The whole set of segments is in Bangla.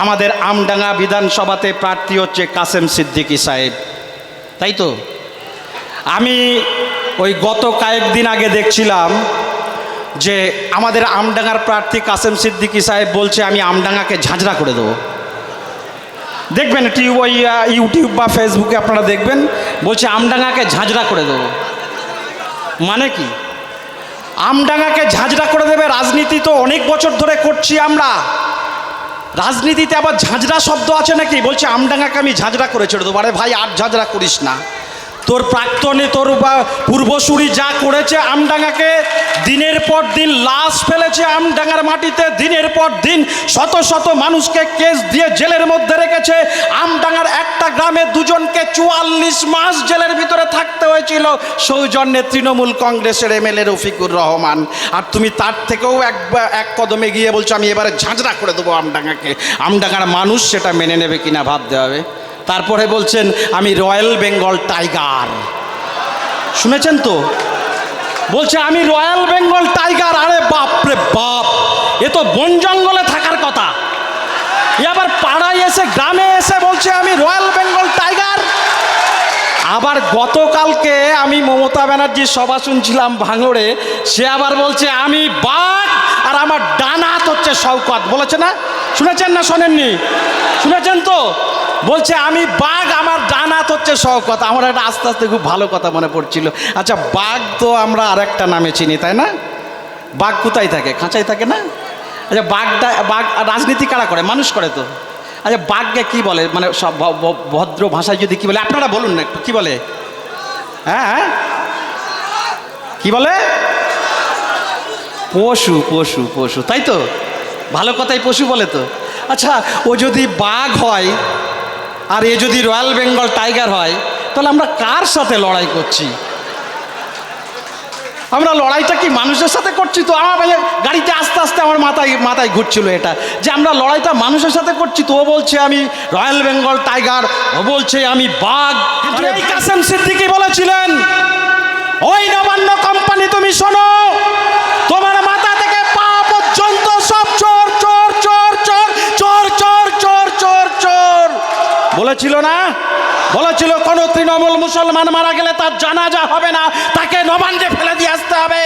আমাদের আমডাঙ্গা বিধানসভাতে প্রার্থী হচ্ছে কাসেম সিদ্দিকী সাহেব, তাই তো? আমি ওই গত কয়েকদিন আগে দেখছিলাম যে আমাদের আমডাঙ্গার প্রার্থী কাসেম সিদ্দিকী সাহেব বলছে আমি আমডাঙ্গাকে ঝাঁঝরা করে দেবো। দেখবেন ওই ইউটিউব বা ফেসবুকে আপনারা দেখবেন, বলছে আমডাঙ্গাকে ঝাঁঝরা করে দেবো। মানে কি? আমডাঙ্গাকে ঝাঁঝরা করে দেবে? রাজনীতি তো অনেক বছর ধরে করছি আমরা, রাজনীতিতে আবার ঝাঁঝরা শব্দ আছে নাকি? বলছে আমডাঙ্গাকে আমি ঝাঁঝরা করে ছেড়ে দেবো। আরে ভাই, আর ঝাঁঝরা করিস না। তোর প্রাক্তনে, তোর পূর্বসূরি যা করেছে আমডাঙ্গাকে, দিনের পর দিন লাশ ফেলেছে আমডাঙ্গার মাটিতে, দিনের পর দিন শত শত মানুষকে কেস দিয়ে জেলের মধ্যে রেখেছে। আমডাঙ্গার একটা গ্রামে দুজনকে 44 মাস জেলের ভিতরে থাকতে হয়েছিল সৌজন্যে তৃণমূল কংগ্রেসের এমএলএ রফিকুর রহমান। আর তুমি তার থেকেও এক কদমে গিয়ে বলছো আমি এবারে ঝাঁঝরা করে দেবো আমডাঙ্গাকে। আমডাঙ্গার মানুষ সেটা মেনে নেবে কিনা ভাবতে হবে। তারপরে বলছেন আমি রয়্যাল বেঙ্গল টাইগার, শুনেছেন তো? বলছে আমি রয়্যাল বেঙ্গল টাইগার। আরে বাপ রে বাপ, এ তো বন জঙ্গলে থাকার কথা, এ আবার পাড়ায় এসে, গ্রামে এসে বলছে আমি রয়্যাল বেঙ্গল টাইগার। আবার গতকালকে আমি মমতা ব্যানার্জির সভা শুনছিলাম ভাঙড়ে, সে আবার বলছে আমি বাঘ আর আমার ডান হাত হচ্ছে শওকত। বলেছে না? শুনেছেন না শোনেননি? শুনেছেন তো? বলছে আমি বাঘ, আমার ডান হাত হচ্ছে শওকত। আমার একটা আস্তে আস্তে খুব ভালো কথা মনে পড়ছিল। আচ্ছা, বাঘ তো আমরা আরেকটা নামে চিনি, তাই না? বাঘ কোথায় থাকে? খাঁচায় থাকে না? আচ্ছা, বাঘ রাজনীতি কারা করে? মানুষ করে তো। আচ্ছা, বাঘকে কি বলে? মানে সব ভদ্র ভাষায় যদি কি বলে আপনারা বলুন না একটু, কি বলে? হ্যাঁ, কি বলে? পশু, পশু, পশু, তাই তো? ভালো কথাই পশু বলে তো। আচ্ছা, ও যদি বাঘ হয় আর এ যদি রয়্যাল বেঙ্গল টাইগার হয়, তাহলে আমরা কার সাথে লড়াই করছি? আমরা লড়াইটা কি মানুষের সাথে করছি? তো আমার গাড়িতে আস্তে আস্তে আমার মাথায় ঘুরছিল এটা, যে আমরা লড়াইটা মানুষের সাথে করছি। তো ও বলছে আমি রয়্যাল বেঙ্গল টাইগার, ও বলছে আমি বাঘ। এই কাসেম সিদ্দিকী বলেছিলেন, ওই নবান্ন কোম্পানি তুমি শোনো, তোমার মাথা থেকে পা পর্যন্ত সব চোর চোর চোর চোর চোর চোর চোর চোর চোর বলেছিল না? বলেছিল কোন তৃণমূল মুসলমান মারা গেলে তার জানাজা হবে না, তাকে নবান্নে ফেলে দিয়ে আসতে হবে।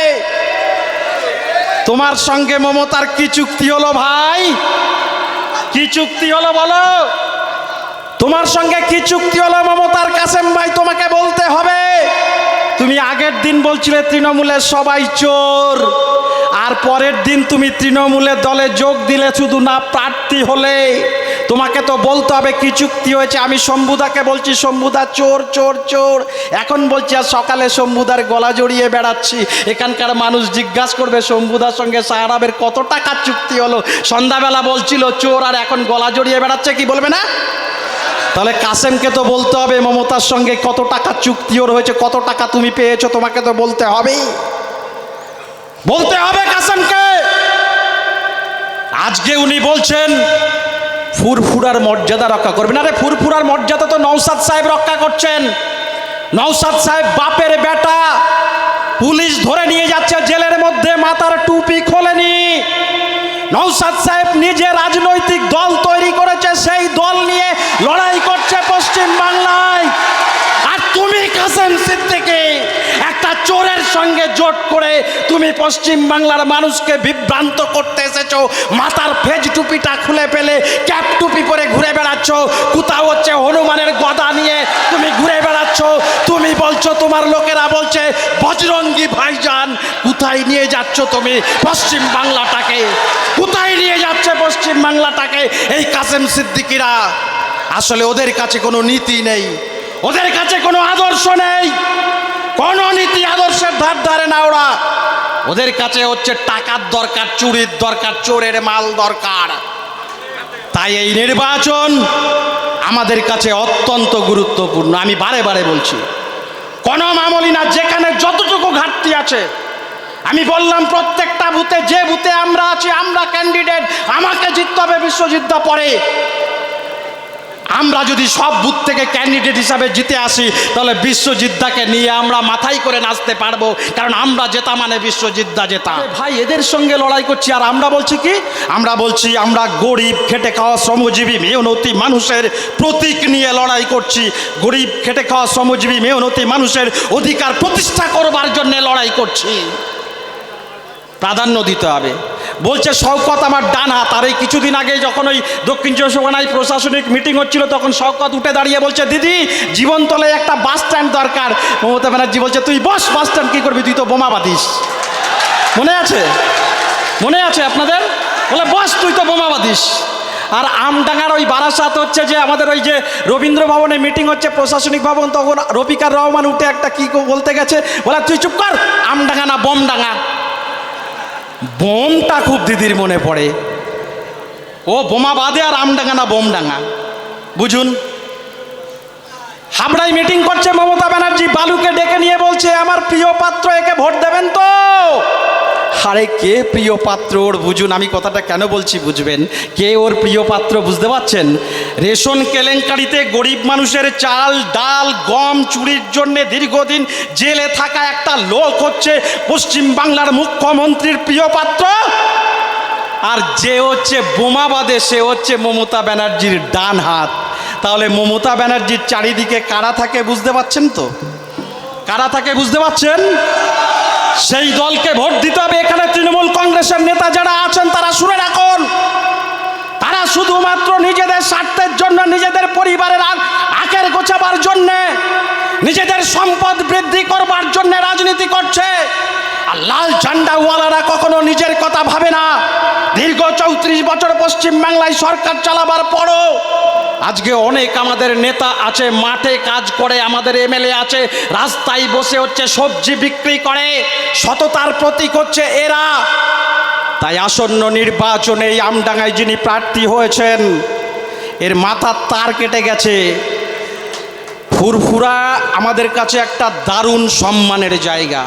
তোমার সঙ্গে মমতার কি চুক্তি হলো ভাই? কি চুক্তি হলো বলো? তোমার সঙ্গে কি চুক্তি হলো মমতার? কাসেম ভাই, তোমাকে বলতে হবে। তুমি আগের দিন বলছিলে তৃণমূলের সবাই চোর, আর পরের দিন তুমি তৃণমূলের দলে যোগ দিলে শুধু না প্রার্থী হলে। তোমাকে তো বলতে হবে কি চুক্তি হয়েছে। আমি শম্ভুদাকে বলছি শম্ভুদা চোর চোর চোর, এখন বলছি আর সকালে শম্ভুদার গলা জড়িয়ে বেড়াচ্ছি। এখানকার মানুষ জিজ্ঞাসা করবে শম্ভুদার সঙ্গে সাহারাবের কত টাকার চুক্তি হলো। সন্ধ্যাবেলা বলছিল চোর, আর এখন গলা জড়িয়ে বেড়াচ্ছে, কি বলবে না? তাহলে কাসেমকে তো বলতে হবে মমতার সঙ্গে কত টাকা চুক্তি ওর হয়েছে, কত টাকা তুমি পেয়েছো, তোমাকে তো বলতে হবে, বলতে হবে কাসেমকে। আজকে উনি বলছেন ফুরফুরার মর্যাদা রক্ষা করবেন। আরে ফুরফুরার মর্যাদা তো নওশাদ সাহেব রক্ষা করছেন। নওশাদ সাহেব বাপের বেটা, পুলিশ ধরে নিয়ে যাচ্ছে জেলের মধ্যে, মাথার টুপি খোলেনি। নওশাদ সাহেব নিজে রাজনৈতিক দল তৈরি করেছে, সেই দল নিয়ে লড়াই করছে পশ্চিম বাংলায়। আর তুমি কাসেম সিদ্দিকী একটা চোরের সঙ্গে জোট করে তুমি পশ্চিম বাংলার মানুষকে বিভ্রান্ত করতে এসেছো। মাথার ফেজ টুপিটা খুলে ফেলে ক্যাপ টুপি পরে ঘুরে বেড়াচ্ছ। কোথাও হচ্ছে হনুমানের গদা নিয়ে তুমি ঘুরে বেড়াচ্ছ। তুমি বলছো, তোমার লোকেরা বলছে বজরঙ্গি ভাইজান। কোথায় নিয়ে যাচ্ছ তুমি পশ্চিম বাংলাটাকে? কোথায় নিয়ে যাচ্ছে পশ্চিম বাংলাটাকে এই কাসেম সিদ্দিকীরা? আসলে ওদের কাছে কোনো নীতি নেই, ওদের কাছে কোনো আদর্শ নেই, কোনো নীতি আদর্শের ধার ধারে না ওরা। ওদের কাছে হচ্ছে টাকার দরকার, চুরির দরকার, চোরের মাল দরকার। তাই এই নির্বাচন আমাদের কাছে অত্যন্ত গুরুত্বপূর্ণ। আমি বারে বারে বলছি, কোনো মামুলি না, যেখানে যতটুকু ঘাটতি আছে। আমি বললাম প্রত্যেকটা বুথে, যে বুথে আমরা আছি, আমরা ক্যান্ডিডেট, আমাকে জিততে হবে বিশ্বজিৎ দা পরে। আমরা যদি সব বুথ থেকে ক্যান্ডিডেট হিসাবে জিতে আসি তাহলে বিশ্বজিৎদাকে নিয়ে আমরা মাথায় করে নাচতে পারবো, কারণ আমরা জেতা মানে বিশ্বজিৎদা জেতা। ভাই এদের সঙ্গে লড়াই করছি আর আমরা বলছি কি? আমরা বলছি আমরা গরিব খেটে খাওয়া শ্রমজীবী মেহনতি মানুষের প্রতীক নিয়ে লড়াই করছি, গরিব খেটে খাওয়া শ্রমজীবী মেহনতি মানুষের অধিকার প্রতিষ্ঠা করবার জন্য লড়াই করছি। প্রাধান্য দিতে হবে। বলছে শওকত আমার ডান হাত। আর এই কিছুদিন আগে যখন ওই দক্ষিণ চব্বিশ পরগনায় প্রশাসনিক মিটিং হচ্ছিল তখন শওকত উঠে দাঁড়িয়ে বলছে, দিদি জীবনতলায় একটা বাস স্ট্যান্ড দরকার। মমতা ব্যানার্জি বলছে, তুই বস, বাস স্ট্যান্ড কী করবি, তুই তো বোমা বাঁধিস। মনে আছে? মনে আছে আপনাদের? বলে বস, তুই তো বোমা বাঁধিস। আর আমডাঙ্গার ওই বারাসাত হচ্ছে যে আমাদের ওই যে রবীন্দ্র ভবনে মিটিং হচ্ছে প্রশাসনিক ভবন, তখন রফিকার রহমান উঠে একটা কী বলতে গেছে, বলে তুই চুপ কর, আমডাঙ্গা না বোমডাঙ্গা। বোমটা খুব দিদির মনে পড়ে, ও বোমা বাঁধে আর আমডাঙ্গা না বোমডাঙ্গা। বুঝুন, হাবড়ায় মিটিং করছে মমতা ব্যানার্জি, বালুকে ডেকে নিয়ে বলছে আমার প্রিয় পাত্র, একে ভোট দেবেন তো? আরে কে প্রিয় পাত্র ওর? বুঝুন, আমি কথাটা কেন বলছি বুঝবেন। কে ওর প্রিয় পাত্র বুঝতে পারছেন? রেশন কেলেঙ্কারিতে গরিব মানুষের চাল ডাল গম চুরির জন্য দীর্ঘদিন জেলে থাকা একটা লোক হচ্ছে পশ্চিম বাংলার মুখ্যমন্ত্রীর প্রিয় পাত্র। আর যে হচ্ছে বোমা বাঁধে সে হচ্ছে মমতা ব্যানার্জির ডান হাত। তাহলে মমতা ব্যানার্জির চারিদিকে কারা থাকে বুঝতে পারছেন তো? কারা থাকে বুঝতে পারছেন? সেই দলকে ভোট দিতে হবে। এখানে তৃণমূল কংগ্রেসের নেতা যারা আছেন তারা শুনে রাখুন, তারা শুধুমাত্র নিজেদের স্বার্থের জন্য, নিজেদের পরিবারের আখের গোছাবার জন্যে, নিজেদের সম্পদ বৃদ্ধি করবার জন্য রাজনীতি করছে। আর লাল ঝান্ডাওয়ালারা কখনো নিজের কথা ভাবে না। দীর্ঘ 34 বছর পশ্চিম বাংলায় সরকার চালাবার পরও আজকে অনেক আমাদের নেতা আছে মাঠে কাজ করে, আমাদের এমএলএ আছে রাস্তায় বসে হচ্ছে সবজি বিক্রি করে, সততার প্রতীক হচ্ছে এরা। তাই আসন্ন নির্বাচনে এই আমডাঙ্গায় যিনি প্রার্থী হয়েছেন এর মাথার তার কেটে গেছে। ফুরফুরা আমাদের কাছে একটা দারুণ সম্মানের জায়গা।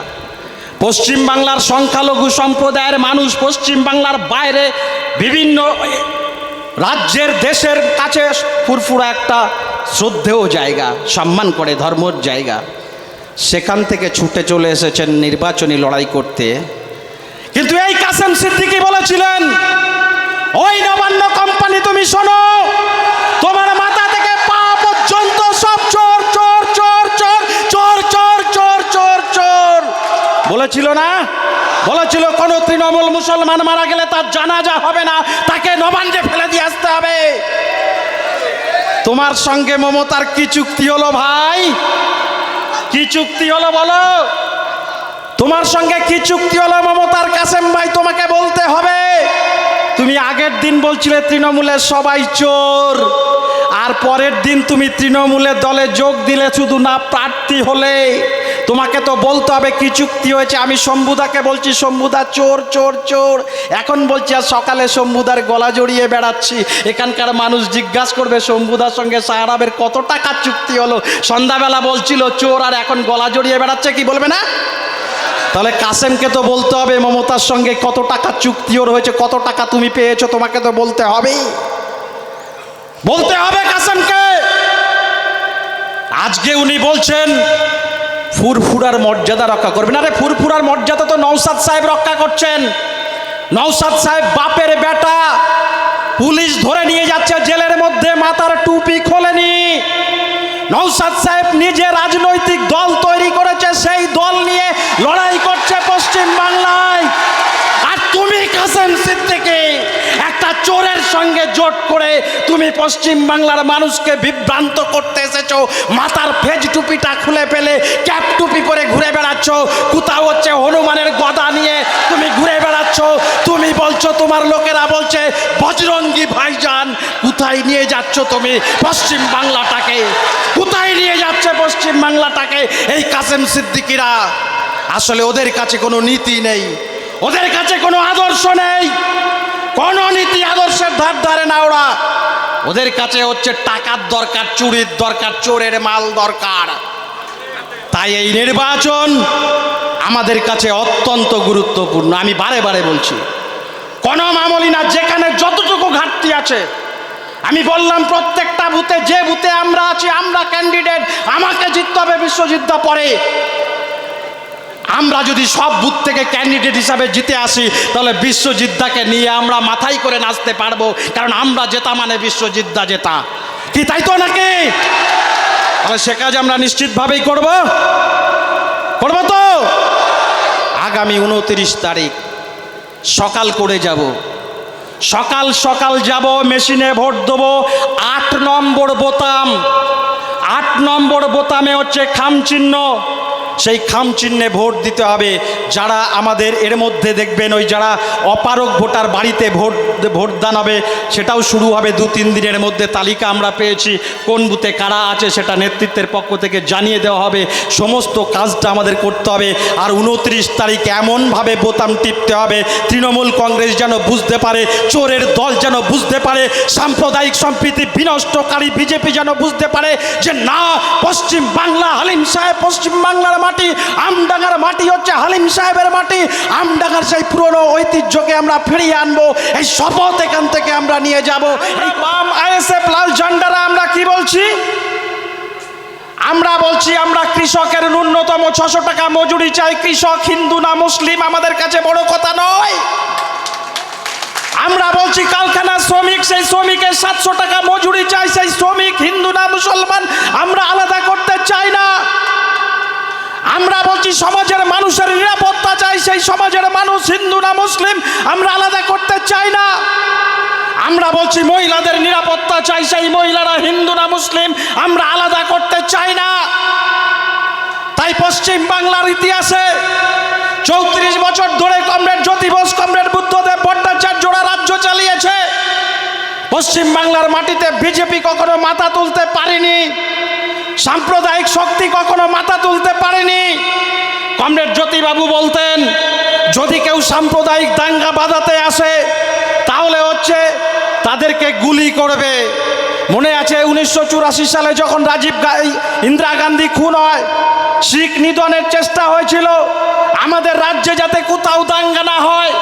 পশ্চিম বাংলার সংখ্যালঘু সম্প্রদায়ের মানুষ পশ্চিম বাংলার বাইরে বিভিন্ন রাজ্যের দেশের কাছে ফুরফুরা একটা শ্রদ্ধেয় জায়গা, সম্মান করে ধর্মর জায়গা। সেখান থেকে ছুটে চলে এসেছেন নির্বাচনী লড়াই করতে। কিন্তু এই কাসেম সিদ্দিকী বলেছিলেন, ওই নবান্ন কোম্পানি তুমি শোনো, তোমার মাথা থেকে পা পর্যন্ত সব চোর চোর চোর চোর চোর চোর চোর চোর চোর বলেছিল না? বলেছিল কোন তৃণমূল মুসলমান মারা গেলে তার জানাজা হবে না, তাকে নবান্নে ফেলে দিয়ে আসতে হবে। তোমার সঙ্গে মমতার কি চুক্তি হলো ভাই? কি চুক্তি হলো বলো? তোমার সঙ্গে কি চুক্তি হলো মমতার? কাসেম ভাই তোমাকে বলতে হবে। তুমি আগের দিন বলছিলে তৃণমূলের সবাই চোর, আর পরের দিন তুমি তৃণমূলের দলে যোগ দিলে শুধু না প্রার্থী হলে। তোমাকে তো বলতে হবে কি চুক্তি হয়েছে। আমি শম্ভুদাকে বলছি শম্ভুদা চোর চোর চোর, এখন বলছি আর সকালে শম্ভুদার গলা জড়িয়ে বেড়াচ্ছি। এখানকার মানুষ জিজ্ঞাসা করবে শম্ভুদার সঙ্গে সাহারাবের কত টাকার চুক্তি হলো। সন্ধ্যাবেলা বলছিল চোর আর এখন গলা জড়িয়ে বেড়াচ্ছে, কি বলবে না? তাহলে কাসেমকে তো বলতে হবে মমতার সঙ্গে কত টাকা চুক্তি ওর হয়েছে, কত টাকা তুমি পেয়েছো, তোমাকে তো বলতে হবে, বলতে হবে কাসেমকে। আজকে উনি বলছেন ফুরফুরার মর্যাদা রক্ষা করবেন। আরে ফুরফুরার মর্যাদা তো নওশাদ সাহেব রক্ষা করছেন। নওশাদ সাহেব বাপের বেটা, পুলিশ ধরে নিয়ে যাচ্ছে জেলের মধ্যে, মাথার টুপি খোলেনি। নওশাদ সাহেব নিজে রাজনৈতিক দল তৈরি করেছে, সেই দল নিয়ে লড়াই করছে পশ্চিম বাংলায়। আর তুমি কাসেম সিদ্দিকী একটা চোরের সঙ্গে জোট করে তুমি পশ্চিম বাংলার মানুষকে বিভ্রান্ত করতে এসেছো। মাথার ফেজ টুপিটা খুলে ফেলে ক্যাপ টুপি পরে ঘুরে বেড়াচ্ছ, কোথাও হচ্ছে হনুমানের গদা নিয়ে তুমি ঘুরে বেড়াচ্ছ। তুমি বলছো, তোমার লোকেরা বলছে বজরঙ্গি ভাইজান। কোথায় নিয়ে যাচ্ছ তুমি পশ্চিম বাংলাটাকে? কোথায় নিয়ে যাচ্ছে পশ্চিম বাংলাটাকে এই কাসেম সিদ্দিকীরা? আসলে ওদের কাছে কোনো নীতি নেই, ওদের কাছে কোনো আদর্শ নেই, কোনো নীতি আদর্শের ধার ধারে না ওরা। ওদের কাছে হচ্ছে টাকার দরকার, চুরির দরকার, চোরের মাল দরকার। তাই এই নির্বাচন আমাদের কাছে অত্যন্ত গুরুত্বপূর্ণ। আমি বারে বারে বলছি, কোনো মামুলি না, যেখানে যতটুকু ঘাটতি আছে আমি বললাম প্রত্যেকটা বুথে, যে বুথে আমরা আছি, আমরা ক্যান্ডিডেট, আমাকে জিততে হবে বিশ্বজিৎদা পরে। আমরা যদি সব বুথ থেকে ক্যান্ডিডেট হিসাবে জিতে আসি, তাহলে বিশ্বজিৎদাকে নিয়ে আমরা মাথায় করে নাচতে পারবো, কারণ আমরা জেতা মানে বিশ্বজিৎদা জেতা। কি তাই তো নাকি? তাহলে সে কাজ আমরা নিশ্চিতভাবেই করব তো। আগামী 29 তারিখ সকাল করে যাব, সকাল সকাল যাব, মেশিনে ভোট দেবো। 8 নম্বর বোতাম, 8 নম্বর বোতামে হচ্ছে খাম চিহ্ন, সেই খাম চিহ্নে ভোট দিতে হবে। যারা আমাদের এর মধ্যে দেখবেন ওই যারা অপারগ ভোটার বাড়িতে ভোটদান হবে, সেটাও শুরু হবে 2-3 দিনের মধ্যে। তালিকা আমরা পেয়েছি, কোন বুথে কারা আছে সেটা নেতৃত্বের পক্ষ থেকে জানিয়ে দেওয়া হবে। সমস্ত কাজটা আমাদের করতে হবে। আর 29 তারিখ এমনভাবে বোতাম টিপতে হবে, তৃণমূল কংগ্রেস যেন বুঝতে পারে, চোরের দল যেন বুঝতে পারে, সাম্প্রদায়িক সম্প্রীতি বিনষ্টকারী বিজেপি যেন বুঝতে পারে যে না, পশ্চিম বাংলা হালিম সাহেব, পশ্চিম বাংলার মাটি, আমডাঙ্গার মাটি হচ্ছে হালিম সাহেবের মাটি। আমডাঙ্গার সেই পুরনো ঐতিহ্যকে আমরা ফিরিয়ে আনবো, এই শপথ এখান থেকে আমরা নিয়ে যাব। এই বাম আইএসএফ লাল ঝান্ডারা আমরা কি বলছি? আমরা বলছি আমরা কৃষকের ন্যূনতম 600 টাকা মজুরি চাই। কৃষক হিন্দু না মুসলিম আমাদের কাছে বড় কথা নয়। আমরা বলছি কারখানা শ্রমিক, সেই শ্রমিকের 700 টাকা মজুরি চাই। সেই শ্রমিক হিন্দু না মুসলমান আমরা আলাদা করতে চাই না। আমরা বলছি সমাজের মানুষের নিরাপত্তা চাই, সেই সমাজের মানুষ হিন্দু না মুসলিম আমরা আলাদা করতে চাই না। আমরা বলছি মহিলাদের নিরাপত্তা চাই, সেই মহিলারা হিন্দু না মুসলিম আমরা আলাদা করতে চাই না। তাই পশ্চিম বাংলার ইতিহাসে 34 বছর ধরে কমরেড জ্যোতি বোস, কমরেড বুদ্ধদেব ভট্টাচার্যরা রাজ্য চালিয়েছে। পশ্চিম বাংলার মাটিতে বিজেপি কখনো মাথা তুলতে পারেনি, সাম্প্রদায়িক শক্তি কখনো মাথা তুলতে পারেনি। কমরেড জ্যোতিবাবু বলতেন, যদি কেউ সাম্প্রদায়িক দাঙ্গা বাঁধাতে আসে তাহলে হচ্ছে তাদেরকে গুলি করবে। মনে আছে 1984 সালে যখন ইন্দিরা গান্ধী খুন হয়, শিখ নিধনের চেষ্টা হয়েছিল, আমাদের রাজ্যে যাতে কোথাও দাঙ্গা না হয়,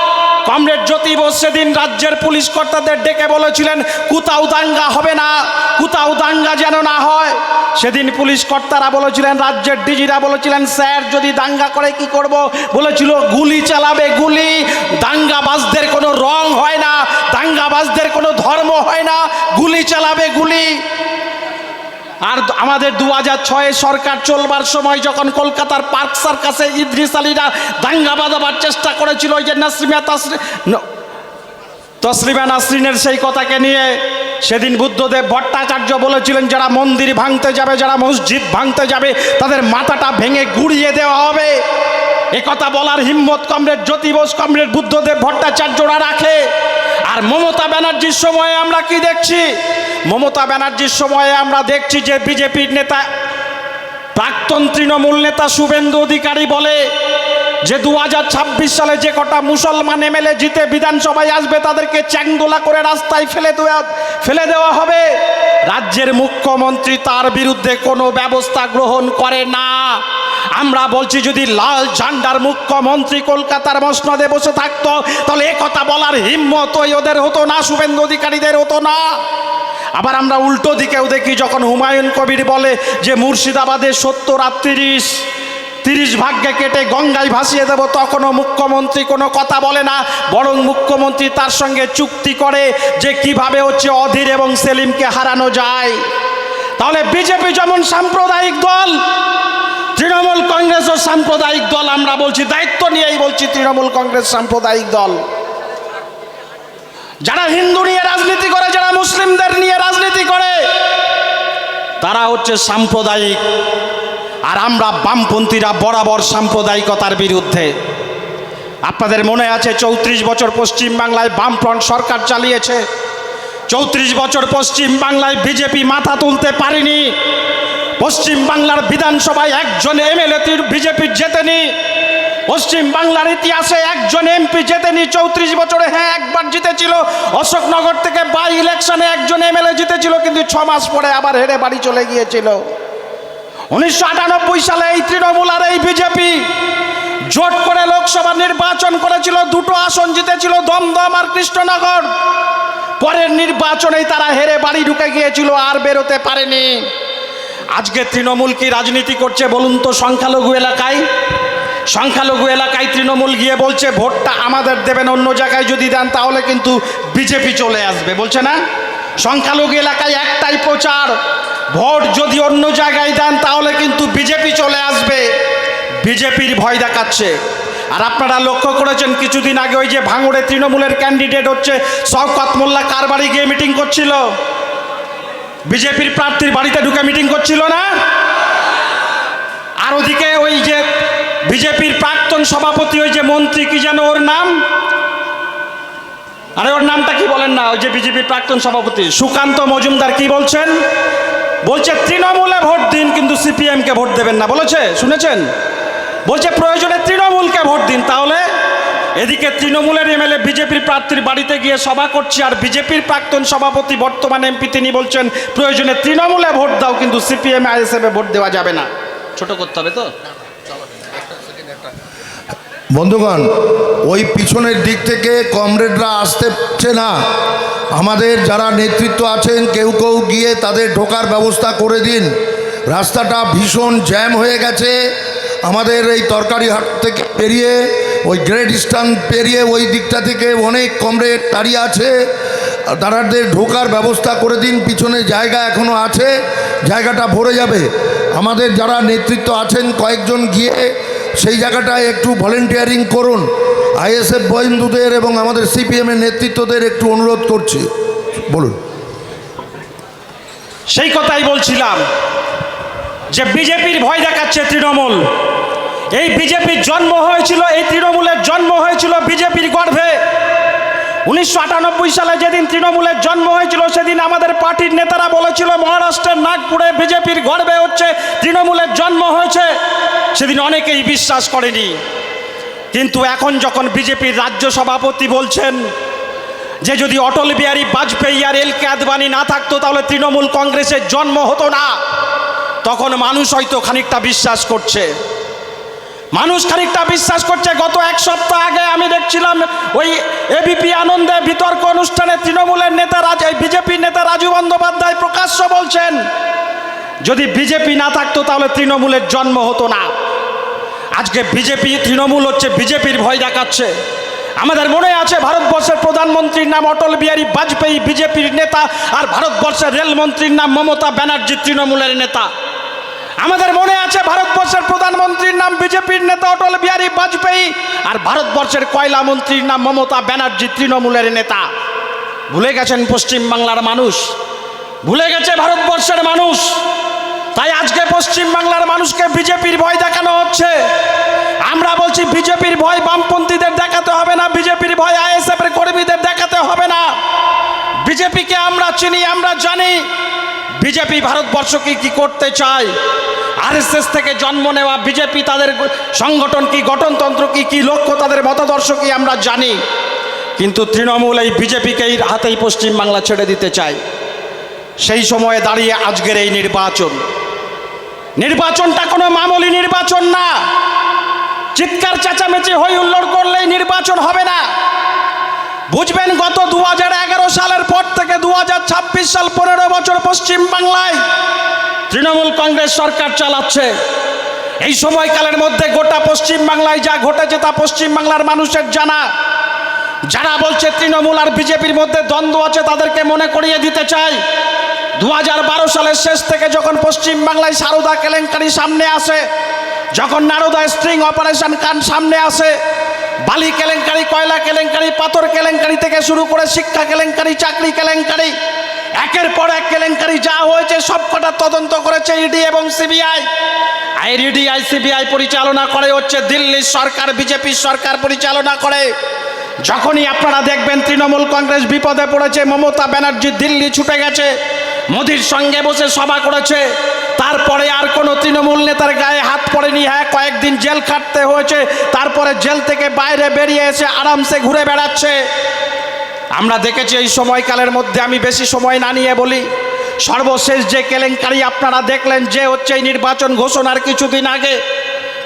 কমরেড জ্যোতি বোস সেদিন রাজ্যের পুলিশ কর্তাদের ডেকে বলেছিলেন কোথাও দাঙ্গা হবে না, কোথাও দাঙ্গা যেন না হয়। সেদিন পুলিশ কর্তারা বলেছিলেন, রাজ্যের ডিজিরা বলেছিলেন, স্যার যদি দাঙ্গা করে কি করব? বলেছিল গুলি চালাবে, গুলি। দাঙ্গাবাজদের কোনো রং হয় না, দাঙ্গাবাজদের কোনো ধর্ম হয় না, গুলি চালাবে, গুলি। আর আমাদের 2006 সরকার চলবার সময় যখন কলকাতার পার্ক সার্কাসে ইদ্রিস আলীরা দাঙ্গা বাঁধাবার চেষ্টা করেছিল, ওই যে তসলিমা নাসরিনের সেই কথাকে নিয়ে, সেদিন বুদ্ধদেব ভট্টাচার্য বলেছিলেন যারা মন্দির ভাঙতে যাবে, যারা মসজিদ ভাঙতে যাবে, তাদের মাথাটা ভেঙে গুড়িয়ে দেওয়া হবে। একথা বলার হিম্মত কমরেড জ্যোতি বোস, কমরেড বুদ্ধদেব ভট্টাচার্যরা রাখে। আর মমতা ব্যানার্জির সময়ে আমরা কি দেখছি? মমতা ব্যানার্জির সময়ে আমরা দেখছি যে বিজেপির নেতা, প্রাক্তন তৃণমূল নেতা শুভেন্দু অধিকারী বলে যে 2026 সালে যে কটা মুসলমান এমএলএ জিতে বিধানসভায় আসবে তাদেরকে চ্যাংদোলা করে রাস্তায় ফেলে দেওয়া হবে। রাজ্যের মুখ্যমন্ত্রী তার বিরুদ্ধে কোনো ব্যবস্থা গ্রহণ করে না। আমরা বলছি যদি লাল ঝান্ডার মুখ্যমন্ত্রী কলকাতার মসনদে বসে থাকতো, তাহলে এ কথা বলার হিম্মত ওদের হতো না, শুভেন্দু অধিকারীদের হতো না। আবার আমরা উল্টো দিকেও দেখি, যখন হুমায়ুন কবির বলে যে মুর্শিদাবাদে 70 আর 30 ভাগ্যে কেটে গঙ্গায় ভাসিয়ে দেব, তখনও মুখ্যমন্ত্রী কোনো কথা বলে না, বরং মুখ্যমন্ত্রী তার সঙ্গে চুক্তি করে যে কিভাবে হচ্ছে অধীর এবং সেলিমকে হারানো যায়। তাহলে বিজেপি যেমন সাম্প্রদায়িক দল, তৃণমূল কংগ্রেসও সাম্প্রদায়িক দল। আমরা বলছি, দায়িত্ব নিয়েই বলছি, তৃণমূল কংগ্রেস সাম্প্রদায়িক দল। যারা হিন্দু নিয়ে রাজনীতি করে, যারা মুসলিমদের নিয়ে রাজনীতি করে, তারা হচ্ছে সাম্প্রদায়িক। আর আমরা বামপন্থীরা বরাবর সাম্প্রদায়িকতার বিরুদ্ধে। আপনাদের মনে আছে 34 বছর পশ্চিম বাংলায় বামফ্রন্ট সরকার চালিয়েছে। 34 বছর পশ্চিম বাংলায় বিজেপি মাথা তুলতে পারেনি। পশ্চিম বাংলার বিধানসভায় একজন এমএলএ বিজেপি জেতেনি। পশ্চিম বাংলার ইতিহাসে একজন এমপি জেতেনি 34 বছরে। হ্যাঁ, একবার জিতেছিল অশোকনগর থেকে বাই ইলেকশনে একজন এমএলএ জিতেছিল, কিন্তু 6 মাস পরে আবার হেরে বাড়ি চলে গিয়েছিল। 1998 সালে এই তৃণমূল আর এই বিজেপি জোট করে লোকসভা নির্বাচন করেছিল, 2টো আসন জিতেছিল, দমদম আর কৃষ্ণনগর। পরের নির্বাচনেই তারা হেরে বাড়ি ঢুকে গিয়েছিল, আর বেরোতে পারেনি। আজকে তৃণমূল কি রাজনীতি করছে বলুন তো? সংখ্যালঘু এলাকায় তৃণমূল গিয়ে বলছে ভোটটা আমাদের দেবেন, অন্য জায়গায় যদি দেন তাহলে কিন্তু বিজেপি চলে আসবে, বলছে না? সংখ্যালঘু এলাকায় একটাই প্রচার, ভোট যদি অন্য জায়গায় দেন তাহলে কিন্তু বিজেপি চলে আসবে। বিজেপির ভয় দেখাচ্ছে। আর আপনারা লক্ষ্য করেছেন কিছুদিন আগে ওই যে ভাঙড়ে তৃণমূলের ক্যান্ডিডেট হচ্ছে শওকত মোল্লা, কার বাড়ি গিয়ে মিটিং করছিল? বিজেপির প্রার্থীর বাড়িতে ঢুকে মিটিং করছিল না? আর ওদিকে ওই যে বিজেপির প্রাক্তন সভাপতি, ওই যে মন্ত্রী কি যেন ওর নাম, আরে ওর নামটা কি বলেন না, ওই যে বিজেপির প্রাক্তন সভাপতি সুকান্ত মজুমদার কি বলছেন? বলছে তৃণমূলে ভোট দিন কিন্তু সিপিএমকে ভোট দেবেন না, বলেছে, শুনেছেন? বলছে প্রয়োজনে তৃণমূলকে ভোট দিন। তাহলে এদিকে তৃণমূলের এমএলএ বিজেপির প্রার্থীর বাড়িতে গিয়ে সভা করছে, আর বিজেপির প্রাক্তন সভাপতি বর্তমান এমপি তিনি বলছেন প্রয়োজনে তৃণমূলে ভোট দাও কিন্তু সিপিএম আইএসএফে ভোট দেওয়া যাবে না। ছোট করতে হবে তো। বন্ধুগণ, ওই পিছনের দিক থেকে কমরেডরা আসতে পারছে না। আমাদের যারা নেতৃত্ব আছেন কেউ কেউ গিয়ে তাদের ঢোকার ব্যবস্থা করে দিন। রাস্তাটা ভীষণ জ্যাম হয়ে গেছে। আমাদের এই তরকারি হাট থেকে পেরিয়ে ওই গ্রেট ইস্টার্ন পেরিয়ে ওই দিকটা থেকে অনেক কমরেড দাঁড়িয়ে আছে, তাদের ঢোকার ব্যবস্থা করে দিন। পিছনে জায়গা এখনও আছে, জায়গাটা ভরে যাবে। আমাদের যারা নেতৃত্ব আছেন কয়েকজন গিয়ে সেই জায়গাটায় একটু ভলেন্টিয়ারিং করুন। আইএসএফ বন্ধুদের এবং আমাদের সিপিএমের নেতৃত্বদের একটু অনুরোধ করছি, বলুন। সেই কথাই বলছিলাম যে বিজেপির ভয় দেখাচ্ছে তৃণমূল। এই বিজেপির জন্ম হয়েছিল, এই তৃণমূলের জন্ম হয়েছিল বিজেপির গর্ভে। 1998 সালে যেদিন তৃণমূলের জন্ম হয়েছিল সেদিন আমাদের পার্টির নেতারা বলেছিল মহারাষ্ট্রের নাগপুরে বিজেপির গর্ভে হচ্ছে তৃণমূলের জন্ম হয়েছে। সেদিন অনেকেই বিশ্বাস করেনি, কিন্তু এখন যখন বিজেপির রাজ্য সভাপতি বলছেন যে যদি অটল বিহারী বাজপেয়ী আর এলকে আদবানি না থাকতো তাহলে তৃণমূল কংগ্রেসের জন্ম হতো না, তখন মানুষ হয়তো খানিকটা বিশ্বাস করছে। গত এক সপ্তাহ আগে আমি দেখছিলাম ওই এবিপি আনন্দে বিতর্ক অনুষ্ঠানে তৃণমূলের নেতা বিজেপির নেতা রাজু বন্দ্যোপাধ্যায় প্রকাশ্য বলছেন যদি বিজেপি না থাকতো তাহলে তৃণমূলের জন্ম হতো না। আজকে তৃণমূল হচ্ছে বিজেপির ভয় দেখাচ্ছে। আমাদের মনে আছে ভারতবর্ষের প্রধানমন্ত্রীর নাম অটল বিহারী বাজপেয়ী, বিজেপির নেতা, আর ভারতবর্ষের রেলমন্ত্রীর নাম মমতা ব্যানার্জি, তৃণমূলের নেতা। আমাদের মনে আছে ভারতবর্ষের প্রধানমন্ত্রীর নাম বিজেপির নেতা অটল বিহারী বাজপেয়ী, আর ভারতবর্ষের কয়লা মন্ত্রীর নাম মমতা ব্যানার্জি, তৃণমূলের নেতা। ভুলে গেছেন পশ্চিমবাংলার মানুষ, ভুলে গেছে ভারতবর্ষের মানুষ। তাই আজকে পশ্চিমবাংলার মানুষকে বিজেপির ভয় দেখানো হচ্ছে। আমরা বলছি বিজেপির ভয় বামপন্থীদের দেখাতে হবে না, বিজেপির ভয় আইএসএফ এর কর্মীদের দেখাতে হবে না। বিজেপিকে আমরা চিনি, আমরা জানি বিজেপি ভারতবর্ষকে কি করতে চায়। আরএসএস থেকে জন্ম নেওয়া বিজেপি, তাদের সংগঠন কি, গঠনতন্ত্র কি, কি লক্ষ্য, তাদের মতাদর্শ কি আমরা জানি। কিন্তু তৃণমূল এই বিজেপিকেই হাতেই পশ্চিমবাংলা ছেড়ে দিতে চায়। সেই সময়ে দাঁড়িয়ে আজকের এই নির্বাচনটা কোনো মামুলি নির্বাচন না। চিৎকার চেঁচামেচি হই হুল্লোড় করলেই নির্বাচন হবে না। বুঝবেন গত 2011 সালের পর থেকে 2026 সাল 15 বছর পশ্চিমবাংলায় তৃণমূল কংগ্রেস সরকার চালাচ্ছে। এই সময়কালের মধ্যে গোটা পশ্চিমবাংলায় যা ঘটেছে তা পশ্চিমবাংলার মানুষের জানা। যারা বলছে তৃণমূল আর বিজেপির মধ্যে দ্বন্দ্ব আছে তাদেরকে মনে করিয়ে দিতে চাই 2012 সালের শেষ থেকে যখন পশ্চিমবাংলায় সারদা কেলেঙ্কারি সামনে আসে, যখন নারদা স্ট্রিং অপারেশন কান সামনে আসে, বালি কেলেঙ্কারি, কয়লা কেলেঙ্কারি, পাথর কেলেঙ্কারি থেকে শুরু করে শিক্ষা কেলেঙ্কারি, চাকরি কেলেঙ্কারি, একের পর এক কেলেঙ্কারি যা হয়েছে সবকটা তদন্ত করেছে ইডি এবং সিবিআই। ইডি সিবিআই পরিচালনা করে হচ্ছে দিল্লির সরকার, বিজেপির সরকার পরিচালনা করে। যখনই আপনারা দেখবেন তৃণমূল কংগ্রেস বিপদে পড়েছে, মমতা ব্যানার্জি দিল্লি ছুটে গেছে, মোদির সঙ্গে বসে সভা করেছে, তারপরে আর কোনো তৃণমূল নেতার গায়ে হাত পড়েনি। হ্যাঁ, কয়েকদিন জেল খাটতে হয়েছে, তারপরে জেল থেকে বাইরে বেরিয়ে এসে আরামসে ঘুরে বেড়াচ্ছে। আমরা দেখেছি এই সময়কালের মধ্যে, আমি বেশি সময় না নিয়ে বলি, সর্বশেষ যে কেলেঙ্কারি আপনারা দেখলেন যে হচ্ছে এই নির্বাচন ঘোষণার কিছুদিন আগে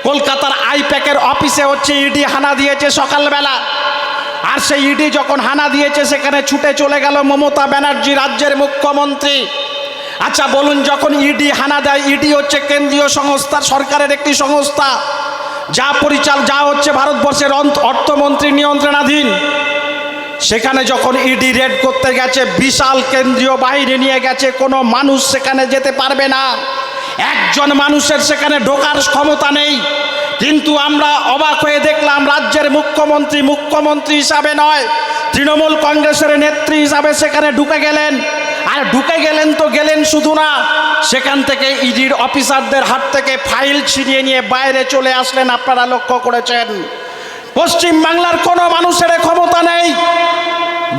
কলকাতার আইপ্যাকের অফিসে হচ্ছে ইডি হানা দিয়েছে সকালবেলা। আর সেই ইডি যখন হানা দিয়েছে সেখানে ছুটে চলে গেল মমতা ব্যানার্জি, রাজ্যের মুখ্যমন্ত্রী। আচ্ছা বলুন, যখন ইডি হানা দেয়, ইডি হচ্ছে কেন্দ্রীয় সংস্থা, সরকারের একটি সংস্থা, যা হচ্ছে ভারতবর্ষের অর্থমন্ত্রী নিয়ন্ত্রণাধীন। সেখানে যখন ইডি রেড করতে গেছে, বিশাল কেন্দ্রীয় বাহিনী নিয়ে গেছে, কোনো মানুষ সেখানে যেতে পারবে না, একজন মানুষের সেখানে ঢোকার ক্ষমতা নেই। কিন্তু আমরা অবাক হয়ে দেখলাম, রাজ্যের মুখ্যমন্ত্রী হিসাবে নয়, তৃণমূল কংগ্রেসের নেত্রী হিসাবে সেখানে ঢুকে গেলেন। আর ঢুকে গেলেন তো গেলেন শুধু না, সেখান থেকে ইডির অফিসারদের হাত থেকে ফাইল ছিনিয়ে নিয়ে বাইরে চলে আসলেন। আপনারা লক্ষ্য করেছেন, পশ্চিম বাংলার কোনো মানুষের ক্ষমতা নেই।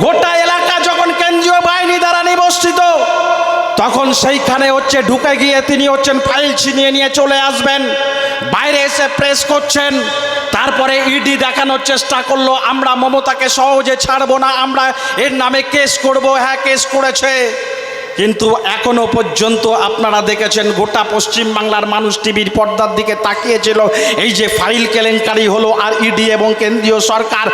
গোটা এলাকা যখন কেন্দ্রীয় বাহিনী দ্বারা নিবসিত, তখন সেইখানে হচ্ছে ঢুকে গিয়ে তিনি হচ্ছেন ফাইল ছিনিয়ে নিয়ে চলে আসবেন, বাইরে এসে প্রেস করছেন। তারপরে ইডি দেখানোর চেষ্টা করলো, আমরা মমতাকে সহজে ছাড়বো না, আমরা এর নামে কেস করব। হ্যাঁ, কেস করেছে, কিন্তু এখনো পর্যন্ত আপনারা দেখেছেন গোটা পশ্চিম বাংলার মানুষ টিভির পর্দার দিকে তাকিয়েছিল। এই যে ফাইল কেলেঙ্কারি হলো, আর ইডি এবং কেন্দ্রীয় সরকার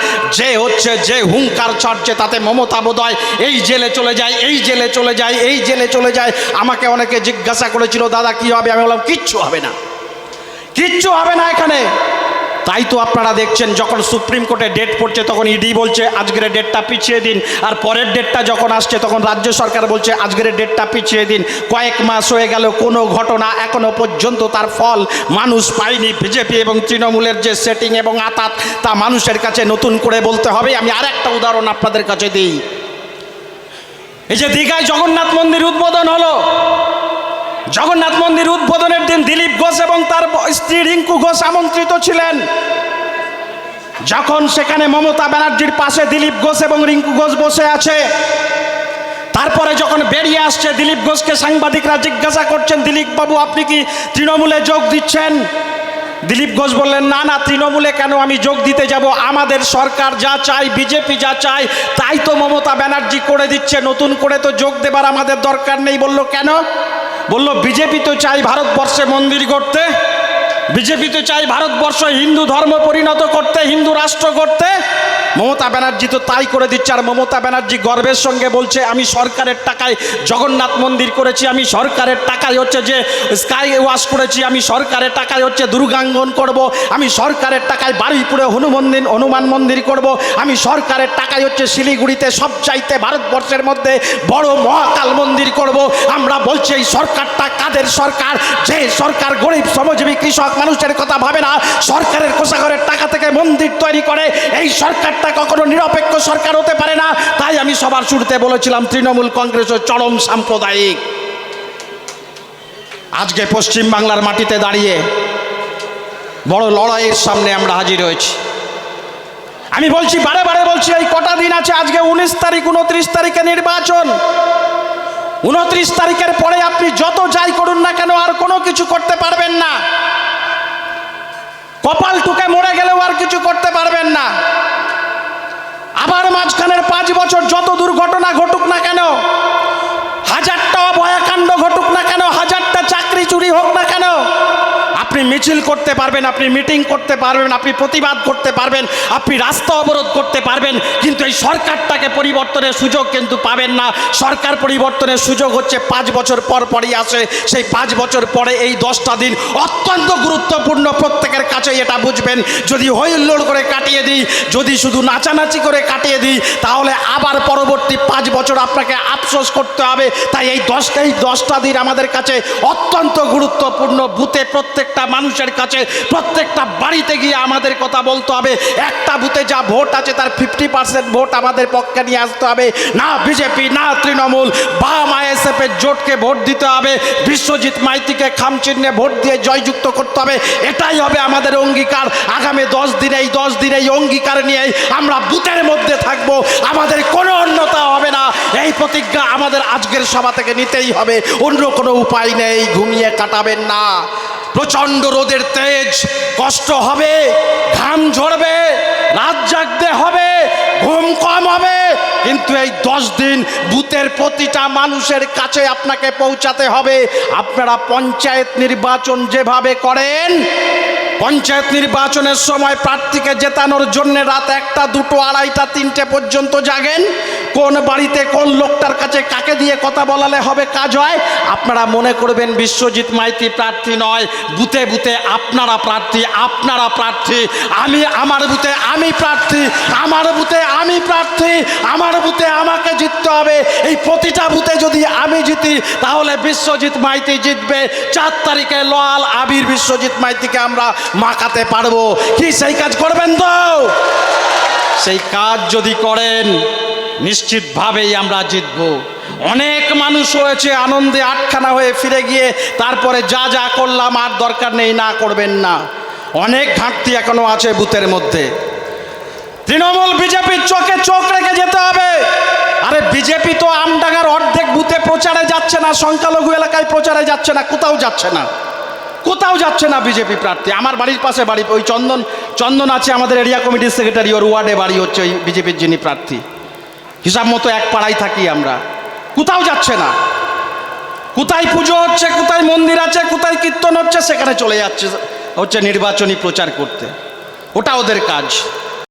যে হুঙ্কার ছাড়ছে, তাতে মমতা বোধহয় এই জেলে চলে যায়, এই জেলে চলে যায়, এই জেলে চলে যায়। আমাকে অনেকে জিজ্ঞাসা করেছিল, দাদা কি হবে? আমি বললাম কিচ্ছু হবে না, কিচ্ছু হবে না এখানে। তাই তো আপনারা দেখছেন, যখন সুপ্রিম কোর্টে ডেট পড়ছে তখন ইডি বলছে আজকের ডেটটা পিছিয়ে দিন, আর পরের ডেটটা যখন আসছে তখন রাজ্য সরকার বলছে আজকের ডেটটা পিছিয়ে দিন। কয়েক মাস হয়ে গেল, কোনো ঘটনা এখনো পর্যন্ত তার ফল মানুষ পায়নি। বিজেপি এবং তৃণমূলের যে সেটিং এবং আতাত, তা মানুষের কাছে নতুন করে বলতে হবে। আমি আর একটা উদাহরণ আপনাদের কাছে দিই। এই যে দীঘায় জগন্নাথ মন্দির উদ্বোধন হলো, জগন্নাথ মন্দির উদ্বোধনের দিন দিলীপ ঘোষ এবং তার স্ত্রী রিঙ্কু ঘোষ আমন্ত্রিত ছিলেন। যখন সেখানে মমতা ব্যানার্জির পাশে দিলীপ ঘোষ এবং রিঙ্কু ঘোষ বসে আছে, তারপরে যখন বেরিয়ে আসছে, দিলীপ ঘোষকে সাংবাদিকরা জিজ্ঞাসা করছেন, দিলীপ বাবু আপনি কি তৃণমূলে যোগ দিচ্ছেন? দিলীপ ঘোষ বললেন, না না, তৃণমূলে কেন আমি যোগ দিতে যাব? আমাদের সরকার যা চাই, বিজেপি যা চায়, তাই তো মমতা ব্যানার্জি করে দিচ্ছে, নতুন করে তো যোগ দেবার আমাদের দরকার নেই। বলল কেন? বলল বিজেপি তো চাই ভারতবর্ষে মন্দির করতে, বিজেপি তো চাই ভারতবর্ষ হিন্দু ধর্ম পরিণত করতে, হিন্দু রাষ্ট্র করতে। মমতা ব্যানার্জি তো তাই করে দিচ্ছে। আর মমতা ব্যানার্জি গর্বের সঙ্গে বলছে, আমি সরকারের টাকায় জগন্নাথ মন্দির করেছি, আমি সরকারের টাকায় হচ্ছে যে স্কাই ওয়াশ করেছি, আমি সরকারের টাকায় হচ্ছে দুর্গাঙ্গন করব, আমি সরকারের টাকায় বারুইপুরে হনুমান মন্দির করব, আমি সরকারের টাকায় হচ্ছে শিলিগুড়িতে সবচাইতে ভারতবর্ষের মধ্যে বড় মহাকাল মন্দির করব। আমরা বলছি এই সরকারটা কাদের সরকার? যে সরকার গরিব শ্রমজীবী কৃষক মানুষের কথা ভাবে না, সরকারের কোষাগারের টাকা থেকে মন্দির তৈরি করে, এই সরকারটা কখনো নিরপেক্ষ সরকার হতে পারে না। তাই আমি সবার শুরুতে বলেছিলাম, তৃণমূল কংগ্রেসের চরম সাম্প্রদায়িক। আজকে পশ্চিম বাংলার মাটিতে দাঁড়িয়ে বড় লড়াইয়ের সামনে আমরা হাজির হয়েছি। আমি বলছি, বারে বারে বলছি, এই কটা দিন আছে, আজকে 19 তারিখ, 29 তারিখে নির্বাচন। 29 তারিখের পরে আপনি যত যাই করুন না কেন, আর কোনো কিছু করতে পারবেন না। কপাল টুকে মরে গেলেও আর কিছু করতে পারবেন না। আবার মাঝখানের 5 বছর যত দুর্ঘটনা ঘটুক না কেন, হাজারটা অভয়াকাণ্ড ঘটুক না কেন, হাজারটা চাকরি চুরি হোক না কেন, আপনি মিছিল করতে পারবেন, আপনি মিটিং করতে পারবেন, আপনি প্রতিবাদ করতে পারবেন, আপনি রাস্তা অবরোধ করতে পারবেন, কিন্তু এই সরকারটাকে পরিবর্তনের সুযোগ কিন্তু পাবেন না। সরকার পরিবর্তনের সুযোগ হচ্ছে 5 বছর পর পরই আসে। সেই 5 বছর পরে এই 10টা দিন অত্যন্ত গুরুত্বপূর্ণ, প্রত্যেকের কাছে এটা বুঝবেন। যদি হইল্লোড় করে কাটিয়ে দিই, যদি শুধু নাচানাচি করে কাটিয়ে দিই, তাহলে আবার পরবর্তী 5 বছর আপনাকে আফসোস করতে হবে। তাই এই 10টা দিন আমাদের কাছে অত্যন্ত গুরুত্বপূর্ণ। বুথে প্রত্যেকটা মানুষের কাছে, প্রত্যেকটা বাড়িতে গিয়ে আমাদের কথা বলতে হবে। একটা বুথে যা ভোট আছে তার 50% ভোট আমাদের পক্ষে নিয়ে আসতে হবে। না বিজেপি, না তৃণমূল, বাম আইএসএফ এর জোটকে ভোট দিতে হবে। বিশ্বজিৎ মাইতিকে খামচিহ্নে ভোট দিয়ে জয়যুক্ত করতে হবে। এটাই হবে আমাদের অঙ্গীকার। আগামী 10 দিনে, এই 10 দিনে এই অঙ্গীকার নিয়ে আমরা বুথের মধ্যে থাকব। আমাদের কোনো অন্যতা হবে না। এই প্রতিজ্ঞা আমাদের আজকের সভা থেকে নিতেই হবে, অন্য কোনো উপায় নেই। ঘুমিয়ে কাটাবেন না। প্রচণ্ড রোদের তেজ, কষ্ট হবে, ঘাম ঝরবে, রাত জাগতে হবে, ঘুম কম হবে, কিন্তু এই 10 দিন বুথের প্রতিটা মানুষের কাছে আপনাকে পৌঁছাতে হবে। আপনারা পঞ্চায়েত নির্বাচন যেভাবে করেন, পঞ্চায়েত নির্বাচনের সময় প্রার্থীকে জেতানোর জন্য রাত 1টা 2টো 2:30টা 3টে পর্যন্ত জাগেন, কোন বাড়িতে কোন লোকটার কাছে কাকে দিয়ে কথা বলালে হবে কাজ হয়। আপনারা মনে করবেন বিশ্বজিৎ মাইতি প্রার্থী নয়, বুথে বুথে আপনারা প্রার্থী, আপনারা প্রার্থী। আমি আমার বুথে আমি প্রার্থী, আমার বুথে আমি প্রার্থী, আমার বুথে আমাকে জিততে হবে। এই প্রতিটা বুথে যদি আমি জিতি তাহলে বিশ্বজিৎ মাইতি জিতবে। 4 তারিখে লাল আবির বিশ্বজিৎ মাইতিকে আমরা মাখাতে পারবো কি? সেই কাজ করবেন তো? সেই কাজ যদি করেন নিশ্চিতভাবেই আমরা জিতব। অনেক মানুষ হয়েছে আনন্দে আটখানা হয়ে ফিরে গিয়ে তারপরে যা যা করলাম আর দরকার নেই, না করবেন না। অনেক ঘাটতি এখনো আছে বুথের মধ্যে। তৃণমূল বিজেপির চোখে চোখ রেখে যেতে হবে। আরে বিজেপি তো আমডাঙ্গার অর্ধেক বুথে প্রচারে যাচ্ছে না, সংখ্যালঘু এলাকায় প্রচারে যাচ্ছে না, কোথাও যাচ্ছে না, কোথাও যাচ্ছে না বিজেপি প্রার্থী। আমার বাড়ির পাশে বাড়ি, ওই চন্দন আছে আমাদের এরিয়া কমিটির সেক্রেটারি, ওর ওয়ার্ডে বাড়ি হচ্ছে ওই বিজেপির যিনি প্রার্থী। হিসাব মতো এক পাড়ায় থাকি আমরা, কোথাও যাচ্ছে না। কোথায় পুজো হচ্ছে, কোথায় মন্দির আছে, কোথায় কীর্তন হচ্ছে, সেখানে চলে যাচ্ছে হচ্ছে নির্বাচনী প্রচার করতে। ওটা ওদের কাজ।